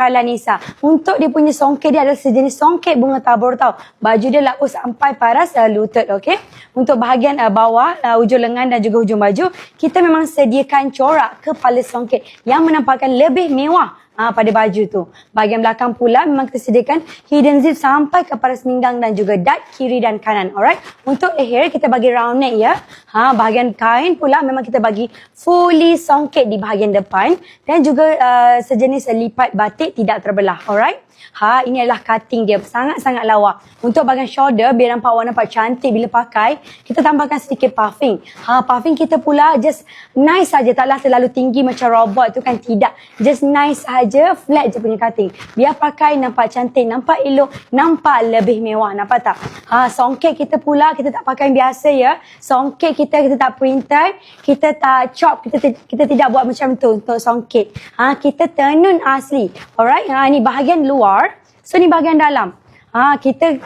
Farla Nisa. Untuk dia punya songket dia adalah sejenis songket bunga tabur tau. Baju dia laku sampai paras lutut, okey. Untuk bahagian bawah, hujung lengan dan juga hujung baju, kita memang sediakan corak kepala songket yang menampakkan lebih mewah pada baju tu. Bahagian belakang pula memang kita sediakan hidden zip sampai ke paras pinggang dan juga dart kiri dan kanan. Alright. Untuk hair kita bagi round neck ya. Bahagian kain pula memang kita bagi fully songket di bahagian depan dan juga sejenis lipat batik tidak terbelah. Alright. Ini adalah cutting dia. Sangat-sangat lawa. Untuk bahagian shoulder, biar nampak awak nampak cantik bila pakai, kita tambahkan sedikit puffing. Puffing kita pula just nice saja. Taklah terlalu tinggi macam robot tu kan. Tidak. Just nice saja, flat je punya cutting. Biar pakai nampak cantik, nampak elok, nampak lebih mewah. Nampak tak? Songket kita pula, kita tak pakai yang biasa ya. Songket kita tak printed, kita tak chop, kita tidak buat macam tu untuk songket. Kita tenun asli. Alright. Ni bahagian luar. So, ni bahagian dalam. Kita